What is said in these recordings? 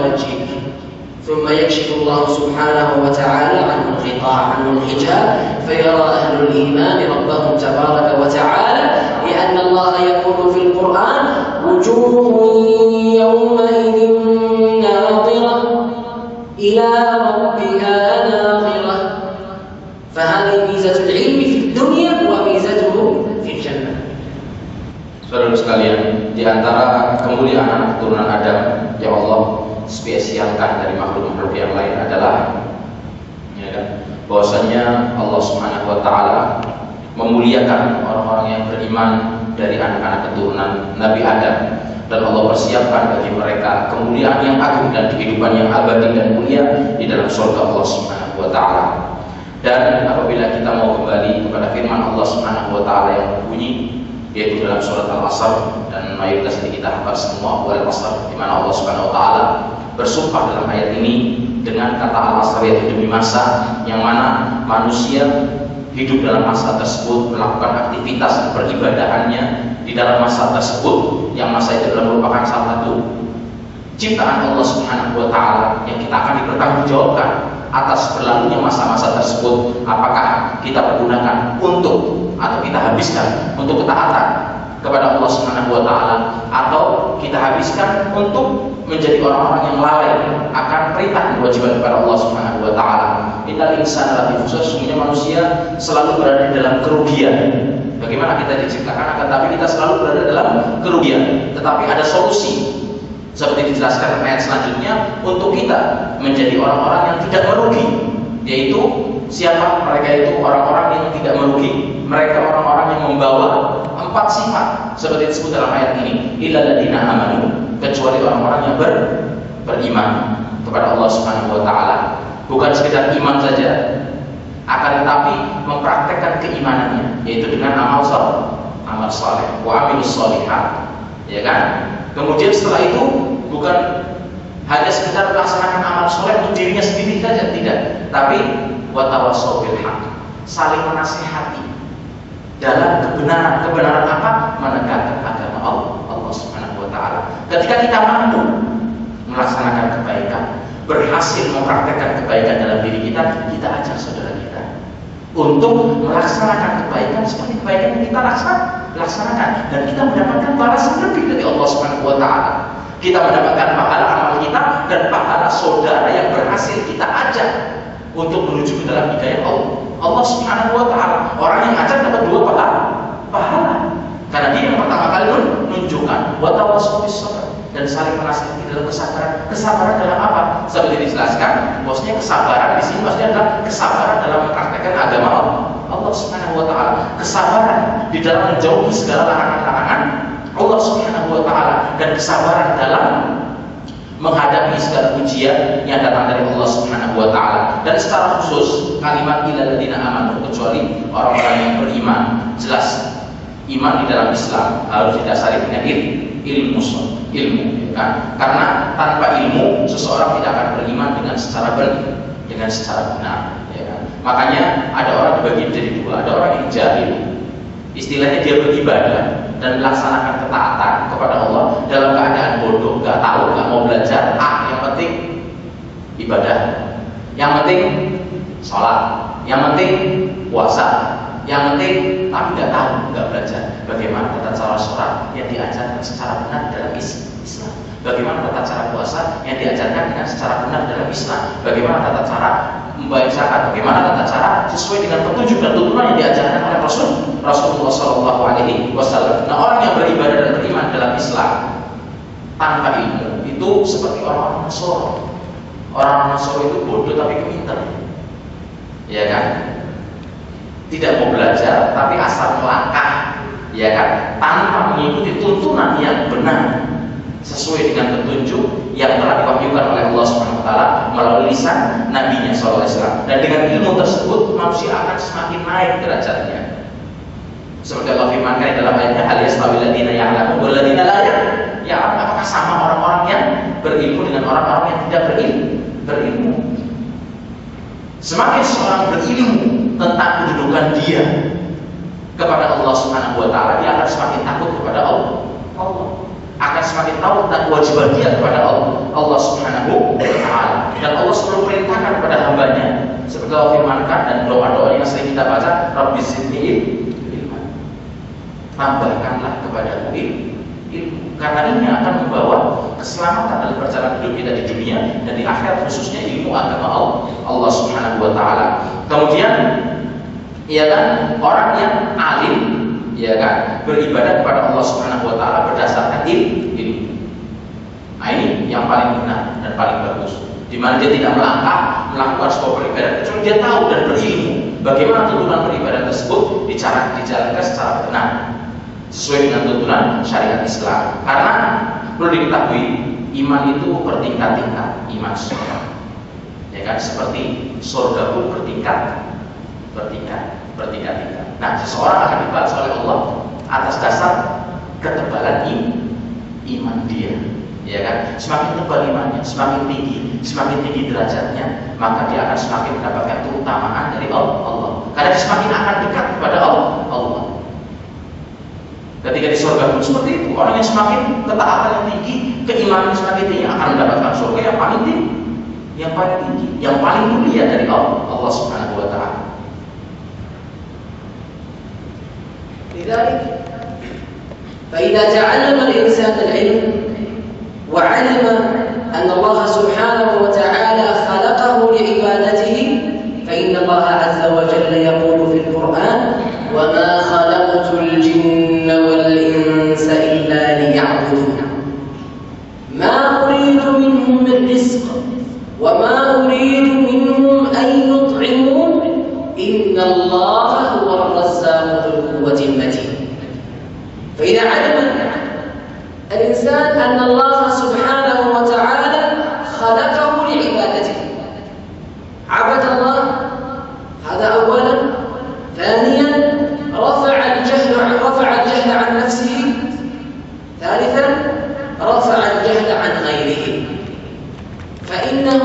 ونجيك. ثم يكشف الله سبحانه وتعالى عنه الغطاء عنه الحجاب فيرى أهل الإيمان ربهم تبارك وتعالى لأن الله يقول في القرآن وجوه يومئذ ناظرة إلى ربها ناظرة. فهذه ميزة العلم في الدنيا وميزته في الجنة. Saudara sekalian, di antara kemuliaan anak keturunan Adam yang Allah spesialkan dari makhluk-makhluk yang lain adalah bahwasanya Allah Subhanahu wa taala memuliakan orang-orang yang beriman dari anak-anak keturunan Nabi Adam, dan Allah persiapkan bagi mereka kemuliaan yang agung dan kehidupan yang abadi dan mulia di dalam surga Allah Subhanahu wa taala. Dan apabila kita mau kembali kepada firman Allah Subhanahu wa taala yang berbunyi yaitu dalam surat Al-Asr, dan mayoritas ini kita hafal semua, Al-Asr, di mana Allah Subhanahu wa taala bersumpah dalam ayat ini dengan kata Al-Asr, yaitu demi masa yang mana manusia hidup dalam masa tersebut, melakukan aktivitas dan peribadahannya di dalam masa tersebut, yang masa itu adalah merupakan salah satu ciptaan Allah Subhanahu wa taala yang kita akan dipertanggungjawabkan atas berlalunya masa-masa tersebut. Apakah kita pergunakan untuk atau kita habiskan untuk ketaatan kepada Allah Subhanahu wa taala, atau kita habiskan untuk menjadi orang-orang yang lalai akan perintah dan kewajiban kepada Allah Subhanahu wa taala. Innal insana lafi khusr, sesungguhnya manusia selalu berada di dalam kerugian. Bagaimana kita diciptakan, akan tapi kita selalu berada dalam kerugian. Tetapi ada solusi, seperti dijelaskan ayat selanjutnya, untuk kita menjadi orang-orang yang tidak merugi. Yaitu siapa? Mereka itu orang-orang yang tidak merugi. Mereka orang-orang yang membawa 4 sifat seperti disebut dalam ayat ini, illal ladzina amanu, kecuali orang-orang yang beriman kepada Allah Subhanahu wa taala. Bukan sekedar iman saja, akan tetapi mempraktekkan keimanannya, yaitu dengan amal saleh, wa amilus sholihat, ya kan? Kemudian setelah itu bukan hanya sekedar melaksanakan amal soleh untuk dirinya sendiri saja, tidak, tapi wa tawassaw bil haq, saling menasihati dalam kebenaran. Kebenaran apa? Menegakkan agama Allah Subhanahu wa taala. Ketika kita mampu melaksanakan kebaikan, berhasil mempraktekkan kebaikan dalam diri kita, kita ajak saudara kita untuk melaksanakan kebaikan seperti kebaikan yang kita laksanakan, dan kita mendapatkan balasan lebih dari Allah Subhanahu wa taala. Kita mendapatkan pahala amal kita dan pahala saudara yang berhasil kita ajak untuk menuju ke dalam hidayah Allah Subhanahu wa taala. Orang yang ajak dapat 2 pahala. Karena dia yang pertama kali menunjukkan wa tawassaw bis sabr, dan saling menasihati dalam kesabaran. Kesabaran dalam apa? Seperti dijelaskan, bosnya kesabaran di sini maksudnya adalah kesabaran dalam mempraktikkan agama Allah Subhanahu wa taala. Kesabaran di dalam menjauhi segala larangan-larangan Allah Subhanahu wa taala, dan kesabaran dalam menghadapi segala ujian yang datang dari Allah Subhanahu wa taala. Dan secara khusus kalimat illal ladzina amanu, kecuali orang-orang yang beriman. Jelas iman di dalam Islam harus didasari dengan ilmu, kan? Karena tanpa ilmu seseorang tidak akan beriman dengan secara benar, ya kan? Makanya ada orang dibagi menjadi 2. Ada orang yang jahil, istilahnya dia beribadah dan melaksanakan ketaatan kepada Allah dalam keadaan bodoh, nggak tahu, nggak mau belajar. Yang penting ibadah, yang penting sholat, yang penting puasa, yang penting, tapi nggak tahu, nggak belajar bagaimana tata cara sholat yang diajarkan secara benar dalam Islam, bagaimana tata cara puasa yang diajarkan dengan secara benar dalam Islam, bagaimana tata cara membayar zakat, bagaimana tata cara sesuai dengan petunjuk dan tuntunan yang diajarkan oleh Rasulullah SAW. Nah, orang yang beribadah dan beriman dalam Islam tanpa ilmu itu seperti orang-orang Nasoro. Orang-orang Nasoro itu bodoh tapi pintar, ya kan? Tidak mau belajar tapi asal melangkah, ya kan? Tanpa mengikuti tuntunan yang benar sesuai dengan petunjuk yang telah diwahyukan oleh Allah Subhanahu wa taala melalui lisan nabinya sallallahu alaihi wasallam. Dan dengan ilmu tersebut manusia akan semakin naik derajatnya. Seperti Allah firmankan dalam ayatnya, hal yastawil ladzina ya'lamun wal ladzina la ya'lamun. Apakah sama orang-orang yang berilmu dengan orang-orang yang tidak berilmu? Semakin seorang berilmu tentang kedudukan dia kepada Allah Subhanahu wa taala, dia akan semakin takut kepada Allah. akan semakin tahu tentang kewajiban dia kepada Allah Subhanahu wa Ta'ala. Dan Allah selalu perintahkan kepada hambanya, seperti Allah firmankan dan doa-doa yang sering kita baca, Rabbi zidni ilman, tambahkanlah kepadaku ilmu, karena ini akan membawa keselamatan dalam perjalanan hidup kita di dunia dan di akhirat, khususnya ilmu agama Allah Subhanahu wa Ta'ala. Kemudian ya kan, orang yang alim ya kan, beribadah kepada Allah Subhanahu wa Ta'ala berdasarkan ilmu. Nah, ini yang paling benar dan paling bagus, di mana dia tidak melakukan sebuah beribadah kecuali dia tahu dan berilmu bagaimana tuntunan beribadah tersebut dijalankan secara benar sesuai dengan tuntunan syariat Islam. Karena perlu diketahui, iman itu bertingkat-tingkat, iman seseorang ya kan, seperti surga pun bertingkat-tingkat. Nah, seseorang akan dibalas oleh Allah atas dasar ketebalan iman dia, ya kan? Semakin tebal imannya, semakin tinggi derajatnya, maka dia akan semakin mendapatkan keutamaan dari Allah. Karena dia semakin akan dekat kepada Allah. Ketika di surga pun seperti itu, orang yang semakin ketaatan yang tinggi, keimanan semakin tinggi, akan mendapatkan surga yang paling tinggi, yang paling mulia dari Allah Subhanahu wa Ta'ala. لذلك فإذا تعلم الإنسان العلم وعلم أن الله سبحانه وتعالى خلقه لعبادته، فإن الله عز وجل يقول في القرآن: وما خلقت الجن والإنس إلا ليعبدون ما أريد منهم من رزق وما أريد منهم أن يطعمون إن الله هو الرزاق ذو القوة المتين. فإذا علم الإنسان أن الله سبحانه وتعالى خلقه لعبادته، عبد الله، هذا أولا. ثانيا رفع الجهل عن نفسه. ثالثا رفع الجهل عن غيره، فإنه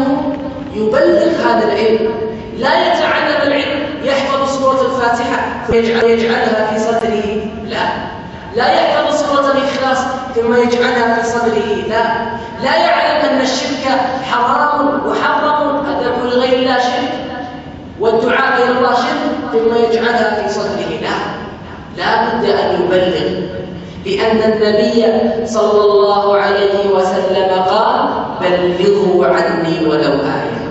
يبلغ هذا العلم، لا يتعلم العلم يحفظ سورة الفاتحة ويجعلها في صدره، لا يحفظ سورة الإخلاص ثم يجعلها في صدره، لا يعلم أن الشرك حرام وحرم الذبح لغير الله شرك والدعاء إلى الله شرك ثم يجعلها في صدره، لا بد أن يبلغ، لأن النبي صلى الله عليه وسلم قال: بلغوا عني ولو آية.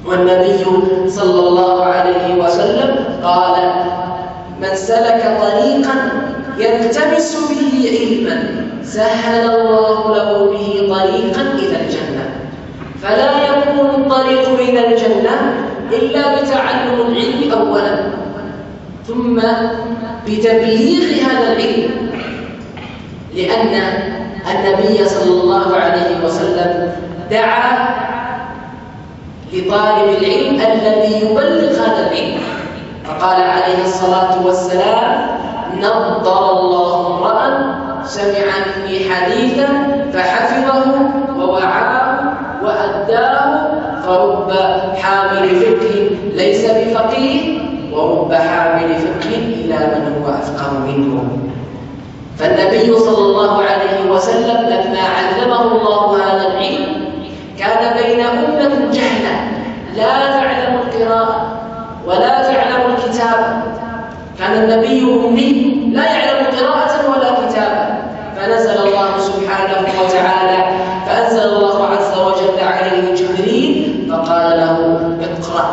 والنبي صلى الله عليه وسلم قال: من سلك طريقا يلتمس به علما سهل الله له به طريقا إلى الجنة. فلا يكون الطريق إلى الجنة إلا بتعلم العلم أولا، ثم بتبليغ هذا العلم، لأن النبي صلى الله عليه وسلم دعا لطالب العلم الذي يبلغ هذا العلم، فقال عليه الصلاة والسلام: نضر الله امرأ سمع مني حديثا فحفظه ووعاه وأداه، فرب حامل فقه ليس بفقيه ورب حامل فقه إلى من هو أفقه منه. فالنبي صلى الله عليه وسلم لما علمه الله هذا العلم كان بين أمة جهلة لا تعلم القراءة ولا تعلم الكتابة، كان النبي أمي لا يعلم قراءة ولا كتابة، فنزل الله سبحانه وتعالى فأنزل الله عز وجل عليه جبريل فقال له: اقرأ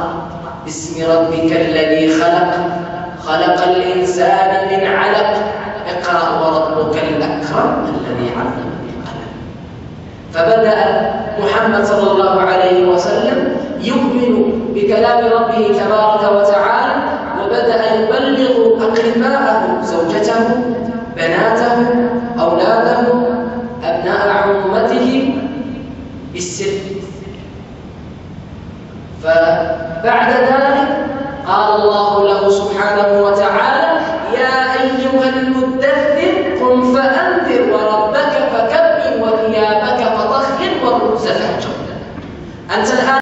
باسم ربك الذي خلق الإنسان من علق، اقرأ وربك الأكرم الذي علم بالقلم. فبدأ محمد صلى الله عليه وسلم يؤمن بكلام ربه تبارك وتعالى، وبدأ يبلغ أقرباءه، زوجته، بناته، أولاده، أبناء عمته بالسر. فبعد